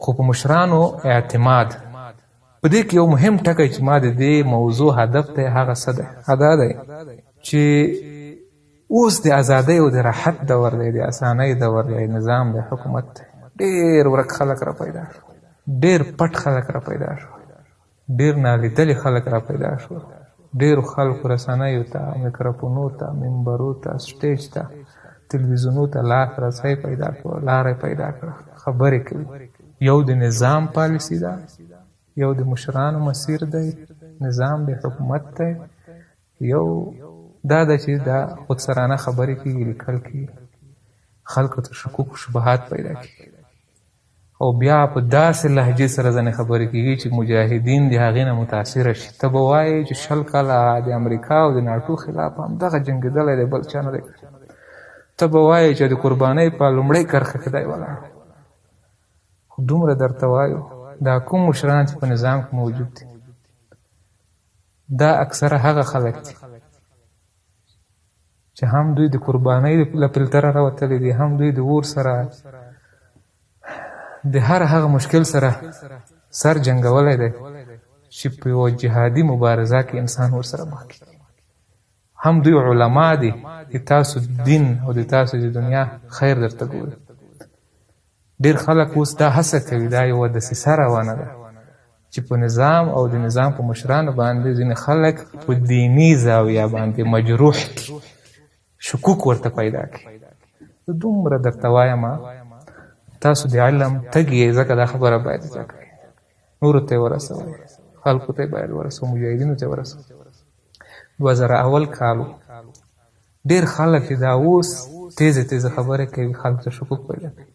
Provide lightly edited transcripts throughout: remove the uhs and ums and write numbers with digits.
خو په مشرانو اعتماد. په دې کې یو مهم ټکی چې ما د دې موضوع هدف دی هغه څه دی؟ دا دی چې اوس د ازادۍ او د راحت دور دی، د اسانۍ دور دی، نظام د حکومت دی. ډېر ورک خلک را پیدا شو، ډېر پټ خلک را پیدا شو، ډېر نالیدلي خلک را پیدا شو. ډېرو خلکو رسنیو ته، میکروفونو ته، منبرو ته، سټیج ته، تلویزیونو ته لاسرسی پیدا کړو، لاره پیدا کړه، خبرې کوي. یو د نظام پالیسی ده، یو د مشرانو مسیر دی، نظام د حکومت دی، یو دا ده چې دا خودسرانه خبرې کېږي، لیکل کېږي، خلکو ته شکوک و شبهات پیدا کېږي، او بیا په داسې لهجې سره ځینې خبرې کېږي چې مجاهدین د هغې نه متاثره شي. ته به وایې چې 20 کاله د امریکا او د ناټو خلاف همدغه جنګېدلی دی، بل چا نه دی. ته به وایې چې د قربانۍ په لومړۍ کرښه کې دی ولاړ. خو دومره درته وایو دا کوم مشران چې په نظام کې موجود دي، دا اکثره هغه خلک دي چې هم دوی د قربانۍ له پلتره راوتلي دي، هم دوی د اور سره، د هر هغه مشکل سره سر جنګولی دی چې په یوه جهادي مبارزه کې انسان ورسره مخ کېږي. هم دوی علما دي د تاسو دین او د تاسو د دنیا خیر درته ګوري. ډېر خلک اوس دا هڅه کوي، دا یوه دسیسه روانه ده چې په نظام او د نظام په مشرانو باندې ځینې خلک په دیني زاویه باندې مجروح کړي، شکوک ورته پیدا کړي. زه دومره درته وایم تاسو د علم تږي یې، ځکه دا خبره باید زده کړئ، نورو ته یې ورسوئ، خلکو ته یې باید ورسوئ، مجاهدینو ته یې ورسوئ. 2001 کال ډېر خلک چې دا اوس تیزه تیزه خبرې کوي، خلکو ته شکوک پیدا کوي.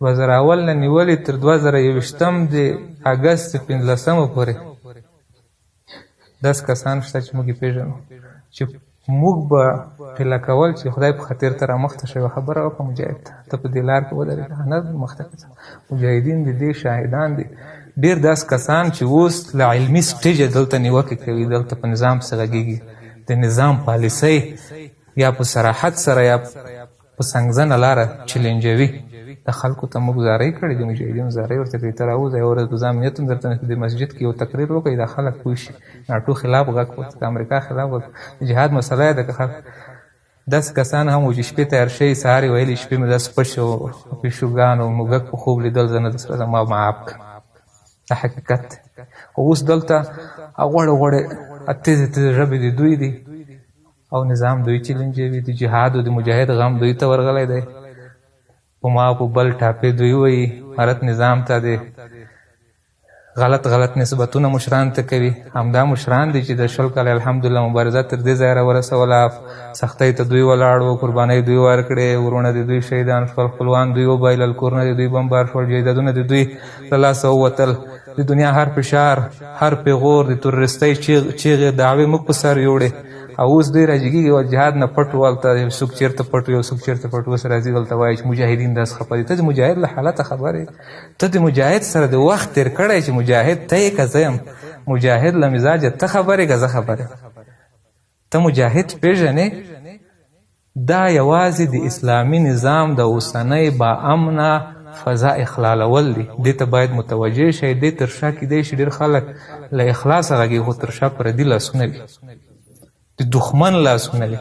2001 نه نیولې تر 2021 د اګست 15 پورې 10 کسان شته چې موږ یې پېژنو چې موږ به هیله کول چې خدای په خاطر ته رامخته شوې خبره وکړه مجاهد ته په دې لار کې ودرېږه، نه مخته کړه. مجاهدین د دې شاهدان دي. ډېر داس کسان چې اوس له علمي سټیجه دلته نیوکې کوي، دلته په نظام څه غږېږي، د نظام پالیسۍ یا په صراحت سره یا په سنګزنه لاره چلنجوي. د خلکو ته موږ زارۍ کړې دي، مجاهدینو زارۍ ورته کړې. ته راوځئ، یوه ورځ به زه امنیت هم درته د مسجد کې یو تقریر وکړئ، دا خلک پوه شي، ناټو خلاف غږ وکړي، د امریکا خلاف غږ وکړي. د جهاد مسله یې ده که خلک 10 کسان هم و چې شپې تیار شوي، سهار یې ویلي شپې مې داسې پټ شو، پیشوګانو موږک په خوب لیدل، زه نه درسره ځم، ما معاف کړه. دا حقیقت دی. خو اوس دلته غوړې غوړې تیزې تیزې ژبې د دوی دي او نظام دوی چلنجوي. د جهاد او د مجاهد غم دوی ته ورغلی دی. په ما په بل ټاپې دوی وایي، مرد نظام ته دی غلط نسبتونه مشران ته کوي. همدا مشران دي چې د 20 کاله الحمدلله مبارزه تر دې ځایه راورسوله، سختۍ ته دوی ولاړ وو، قربانۍ دوی ورکړې، ورونه د دوی شهیدان شول، خپلوان دوی وبایلل، کورونه د دوی بمبار شول، جایدادونه د دوی له لاسه ووتل. د دنیا هر فشار، هر پیغور، د تروریستۍ چیغې دعوې موږ په سر یوړې. او اوس دوی راجګېږي او جهاد نه پټ ولته څوک چېرته پټ یو څوک چېرته پټ اوس راځي ولته وایي چې مجاهدین داسې خفه دي. ته د مجاهد له حالته خبر یې، ته د مجاهد سره د وخت تېر کړی چې مجاهد ته یې که زه یم، مجاهد له مزاجه ته خبر یې که زه خبر یم، ته مجاهد پېژنې. دا یوازې د اسلامي نظام د اوسنۍ با امنه فضا اخلالول دي. دې ته باید متوجه شئ. دې تر شا کیدای شي ډېر خلک له اخلاصه غږېږي، خو تر شا پردي لاسونه وي، د دښمن لاسونه وي.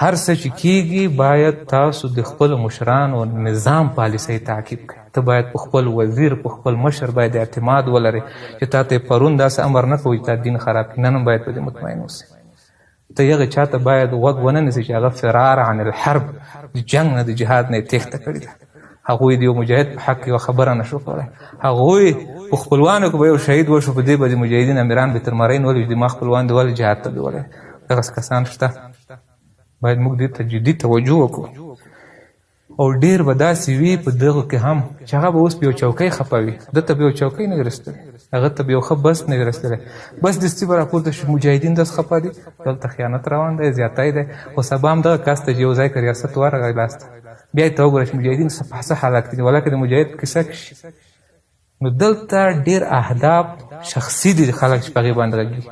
هر څه چې کیږي باید تاسو د خپل مشرانو نظام پالیسۍ تعقیب کړئ. ته باید په خپل وزیر، په خپل مشر باید اعتماد ولرئ چې تا ته پرون داسې امر نه کوي چې تا دین خراب کړي، نن هم باید په دې مطمئن اوسئ. ته هغه چاته باید غوږ ونه نیسئ چې هغه فرار عن الحرب، د جنګ نه، د جهاد نه یې تېښته کړې ده. هغوی د یو مجاهد په حق یوه خبره نه شو کولی. هغوی په خپلوانو کې به یو شهید وشو، په دې به د مجاهدین امیران به تر مرۍ نیولي چې زما خپلوان دې ولې جهاد ته بیولی. دغسې کسان شته. باید موږ دې ته جدي توجه وکړو. او ډېر به داسې وي په دغو کې هم چې هغه به اوس په یو چوکۍ خفه وي، ده ته به یو چوکۍ نه وي رسېدلی، هغه ته به یو ښه بس نه وي رسېدلی، بس دستي به راپورته شي مجاهدین داسې خفه دي، دلته خیانت روان دی، زیاتی دی. خو سبا هم دغه کس ته چې یو ځای که ریاست ورغی لاسته، بیا یې ته وګوره چې مجاهدین څه حالت کې دي، ولکه د مجاهد په کیسه کې شي. نو دلته ډېر اهداف شخصي دي خلک چې په هغې باندې غږېږي.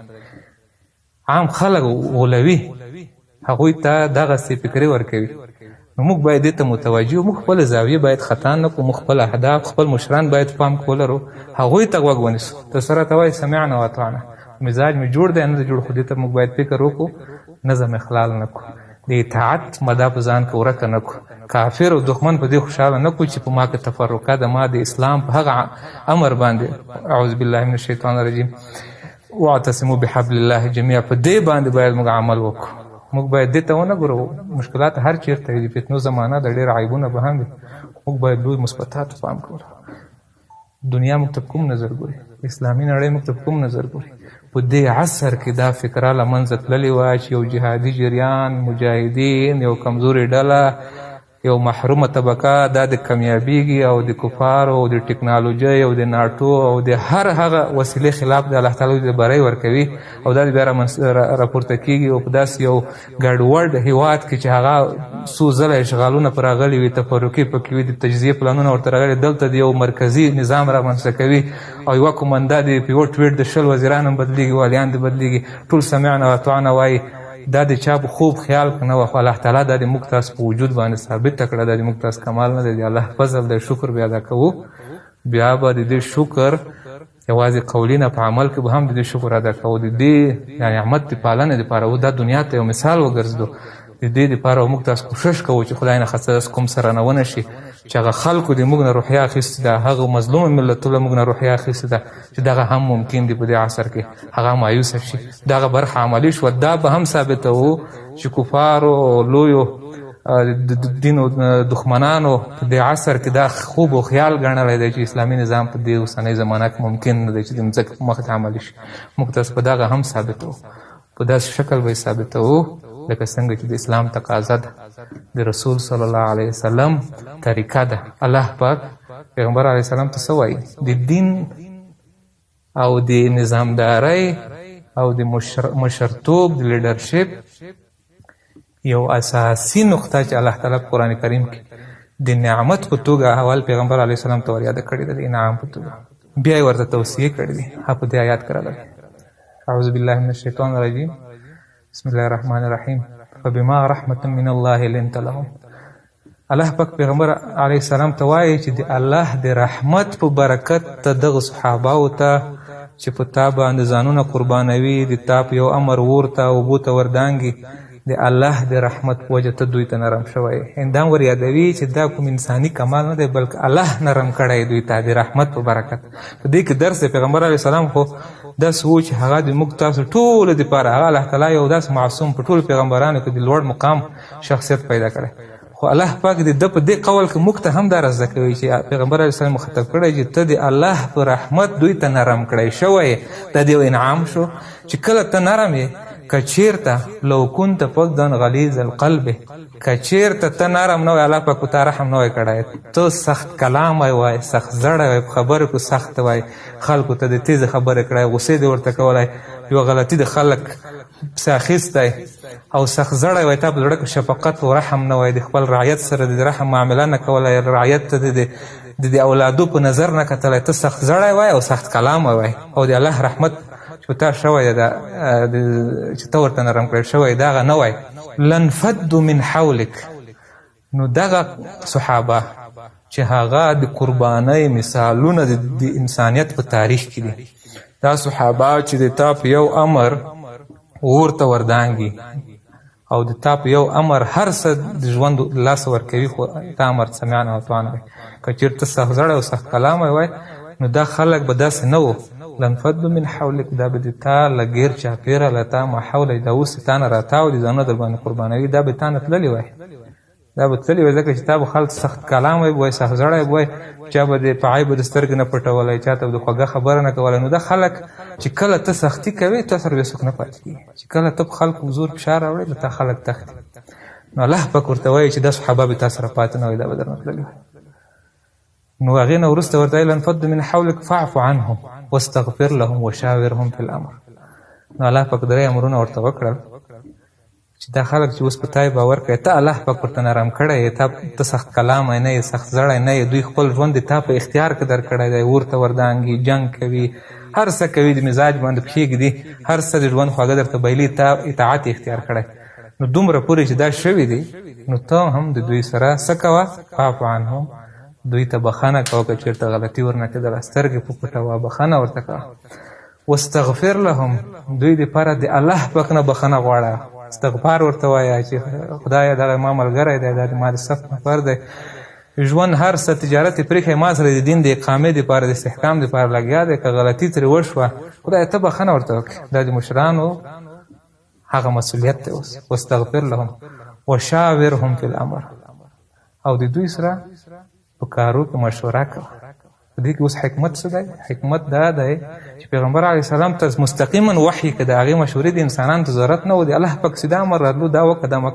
عام خلک غولوي، هغوی ته دغسې فکرې ورکوي نو موږ باید دې ته متوجه یو. موږ خپله زاویې باید خطا نه کړو، موږ خپل اهداف، خپل مشران باید پام کې ولرو، هغوی ته غوږ ونیسو. ته سره ته وایي سمعنا واطعنا، مزاج مې جوړ دی نه دی جوړ، خو دې ته موږ باید فکر وکړو، نظم اخلال نه کړو، د اطاعت مدا په ځان کې ورکه نه کړو، کافر او دښمن په دې خوشحاله نه کړو چې په ما کې تفرقه ده. ما د اسلام په هغه امر باندې اعوذ بالله من الشیطان الرجیم واعتصموا بحبل الله جميعا، په دې باندې باید موږ عمل وکړو. موږ باید دې ته ونه ګورو، مشکلات هر چېرته وي، د فتنو زمانه د ډېر عیبونه به هم وي، موږ باید لوی مثبتاتو پام کوو. دنیا موږ ته کوم نظر ګوري، اسلامي نړۍ موږ ته کوم نظر ګوري. په دې عصر کې دا فکره له منځه تللې وه چې یو جهادي جریان، مجاهدین، یو کمزورې ډله، یو محرومه طبقه دا د کامیابیږي او د کفارو او د ټکنالوژۍ او د ناټو او د هر هغه وسیلې خلاف د الله تعالی د بری ورکوي او دا بیا راپورته کېږي او په داسې یو ګډوډ هېواد کې چې هغه څو ځله اشغالونه پرې راغلي وي، تفرقې پکې وي، د تجزیې پلانونه ورته راغلي، دلته د یو مرکزي نظام رامنځته کوي او یوه کومنده د پیوټ ویټ د 20 وزیران هم بدلېږي، والیان دې بدلېږي، ټول سمعنا واطعنا وایي. دا د چا په خوب خیال نه وه، خو الله تعالی دا د موږ تاسو په وجود باندې ثابته کړه. دا د موږ تاسو کمال نه دی، د الله فضل دی. شکر بیا ادا کوو، بیا به د دې شکر یوازې قولي نه، په عمل کې به هم د دې شکر ادا کوو. د دې نعمت د پالنې دپاره دا دنیا ته یو مثال وګرځدو، د دې دپاره موږ تاسو کوشش کوو چې خدای نه خاصه کوم سره نه ونه شي چې هغه خلکو د موږ نه روحیه اخیستې ده، هغه مظلومه ملتونه موږ نه روحیه اخیستې ده چې دغه هم ممکن دی په دې عصر کې هغه مایوسه شي، دغه برخه عملي شوه. دا به هم ثابتوو چې کفارو، لویو دین او دښمنانو په دې عصر کې دا خوب او خیال ګڼلی دی چې اسلامي نظام په دې اوسنۍ زمانه کې ممکن نه دی چې د مځکې په مخ ته عملي شي. موږ تاسو په دغه هم ثابتوو، په داسې شکل به یې ثابتوو لکه څنګه چې د اسلام تقاضا ده، د رسول صلی الله علیه وسلم طریقه ده. الله پاک پیغمبر علیه السلام ته څه وایي؟ د دین او د نظامدارۍ او د مشرتوب د لیډرشپ یو اساسي نقطه چې الله تعالی په قرآن کریم کې د نعمت په توګه اول پیغمبر علیه السلام ته ور یاده کړې ده، د انعام په توګه بیا یې ورته توصیې کړې دي. په دې آیات کې راغلي اعوذ بالله من الشیطان الرجیم بسم الله الرحمن الرحیم فبما رحمة من الله لنت لهم. الله پاک پیغمبر علیه السلام ته وایي چې د الله د رحمت په برکت ته دغه صحابهو ته چې په تا باندې ځانونه قربانوي، د تا په یو امر ورته اوبو ته وردانګي، د الله د رحمت په وجه ته دوی ته نرم شوی. هندام ور یادوي چې دا کوم انساني کمال نه دی بلکې الله نرم کړی دوی ته د رحمت په برکت. په دې کې درس پیغمبر علیه السلام خو داسې و چې هغه د موږ تاسو ټولو دپاره هغه الله تعالی یو داسې معصوم په ټولو پیغمبرانو کې د لوړ مقام شخصیت پیدا کړی، خو الله پاک د ده په دې قول کې موږ ته هم دا را زده کوي چې پیغمبر علیه السلام مخاطب کړی چې ته د الله په رحمت دوی ته نرم کړی شوی. دا د یو انعام شو چې کله ته نرم یې، که چېرته لو كنت فظا غلیظ القلب، که چېرته ته نرم نه وای، الله پاک په تا رحم نه وای کړی، ته سخت کلام وای، سخت زړی وای، په خبرو کې سخت وای، خلکو ته د تیزه خبرې کړی، غصې دې ورته کولی، یوه غلطي د خلک پسې اخیستی او سخت زړی وای، تا په زړه کې شفقت او رحم نه وای، د خپل رعیت سره د رحم معامله نه کولی، رعیت ته د اولادو په نظر نه کتلی، ته سخت زړی وای او سخت کلام وای. او د الله رحمت چې تا شوی ده چې ته ورته نرم کړی شوی د هغه نه وای. لنفد من حولک، نو دغه صحابه چې هغه د قربانۍ مثالونه د انسانیت په تاریخ کې دي، دا صحابه چې د تا په یو امر ورته وردانګي او د تا په یو امر هر څه د ژوند لاسه ورکوي، خو تا امر سمعنا واطعنا وایي. که چېرته سخت زړی او سخت کلام وای نو دا خلک به داسې نه وو. لنفد من حولک، دا به د تا له ګیر چاپېره له تا محوله دا اوس تا نه راتاو دي ځانونه در باندې قربانوي، دا به تا نه تللي وای، دا به تللي وای، ځکه چې تا به خلک سخت کلام وای، سخت زړی وای، چا به د په عیب به د سترګې نه پټولی، چا ته به د خوږه خبره نه کولی. نو دا خلک چې کله ته سختي کوې تا سره بیا څوک نه پاتې کېږي، چې کله ته په خلکو زور فشار راوړې نو تا خلک تښتي. نو الله پاک ورته وایي چې دا صحابه به تا سره پاتې نه وای، دا به درنه تللي وای. نو هغې نه وروسته ورته وایي لنفد من حولک فاعف عنهم واستغفر لهم وشاورهم فی الامر. نو الله پاک درې امرونه ورته وکړل چې دا خلک چې اوس په تا باور کوي، ته الله پاک ورته نرم کړی یې، ته سخت کلام نه یې، سخت زړی نه یې، دوی خپل ژوند د تا په اختیار کې در کړی دی، ورته وردانګي، جنګ کوي، هر څه کوي، د مزاج باندې پښې ږدي، هر څه د ژوند خواږه درته بایلي، تا اطاعت اختیار کړی. نو دومره پورې چې دا شوي دي نو ته هم د دوی سره څه کوه فاعف عنهم دوی ته بخښنه کوه که چېرته غلطي ورنه کېدله سترګې په پټوه بخښنه ورته کوه واستغفر لهم دوی دپاره د الله پاک نه بخښنه غواړه استغفار ورته وایه چې خدایه دغه ما ملګری دی دا ما د صف نفر دی ژوند هر څه تجارت یې پرېښی ما سره د دین د اقامې دپاره د استحکام دپاره لګیا دی که غلطي ترې وشوه خدایه ته بخښنه ورته وکړې دا د مشرانو هغه مسؤلیت دی اوس واستغفر لهم وشاورهم فی الامر او د دوی سره په کارو کې مشوره کوه په دې کې اوس حکمت څه دی حکمت دا دی چې پیغمبر علیه السلام ته مستقیما وحی که د هغې مشورې د انسانانو ته ضرورت نه و د الله پاک سیده امر راتلو دا وکړه دا مه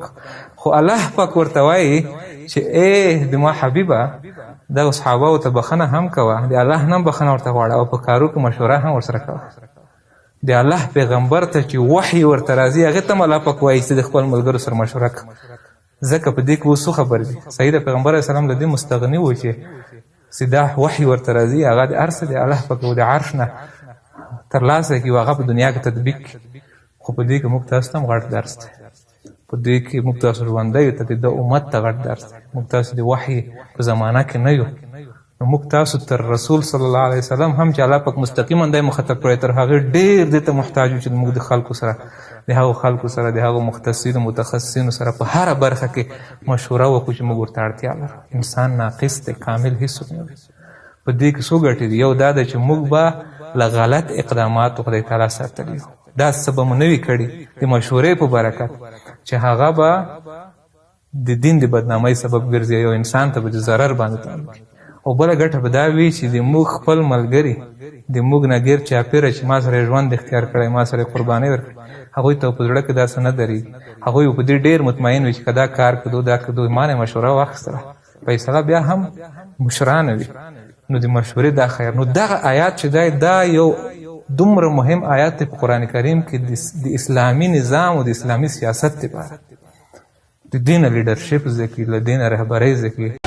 خو الله پاک ورته وایي چې ای د ما حبیبه دغو صحابهو ته بخښنه هم کوه د الله نه هم بخښنه ورته غواړه او په کارو کې مشوره هم ورسره کوه د الله پیغمبر ته چې وحی ورته راځي هغې ته هم الله پاک وایي چې د خپل ملګرو سره مشوره کوه ځکه په دې کې اوس څو خبرې دي صحیح د پیغمبر علیه السلام له دې مستغني و چې سیده وحی ورته راځي هغه د هر څه د الله پاک او د عرش نه ترلاسه کړي او هغه په دنیا کې تطبیق کړي خو په دې کې موږ تاسو ته هم غټ درس دی په دې کې موږ تاسو ژوندیو ته د امت ته غټ درس دی موږ تاسو د وحی په زمانه کې نه یو نو موږ تاسو تر رسول صلی الله علیه وسلم هم چې الله پاک مستقیما دی مخاطب کړی تر هغې ډېر دې ته محتاج یو چې موږ د خلکو سره د هغو خلکو سره د هغو مختصینو متخصصینو سره په هره برخه کې مشوره وکړو چې موږ ورته اړتیا لرو انسان ناقص دی کامل هیڅوک نه دی په دې کې څو ګټې دي یو دا ده چې موږ به له غلط اقداماتو خدای تعالی ساتلی دا څه به مو نه وي کړي د مشورې په برکت چې هغه به د دین د بدنامۍ سبب ګرځي یو انسان ته به د ضرر باندې تعلق او بله ګټه به دا وي چې د موږ خپل ملګري د موږ نه ګیر چاپېره چې ما سره ژوند اختیار کړی ما سره قربانۍ ورکړي هغوی ته په زړه کې داسې نه درېږي هغوی په دې ډېر مطمئن وي چې که دا کار کړو دا کړو ما نه مشوره واخیستله فیصله بیا هم مشرانه وي نو د مشورې دا خیر نو دغه آیات چې دی دا یو دومره مهم آیات دی په قرآن کریم کې د اسلامي نظام او د اسلامي سیاست دپاره د دین لیډرشپ زده کړي له دین رهبرۍ زده کړي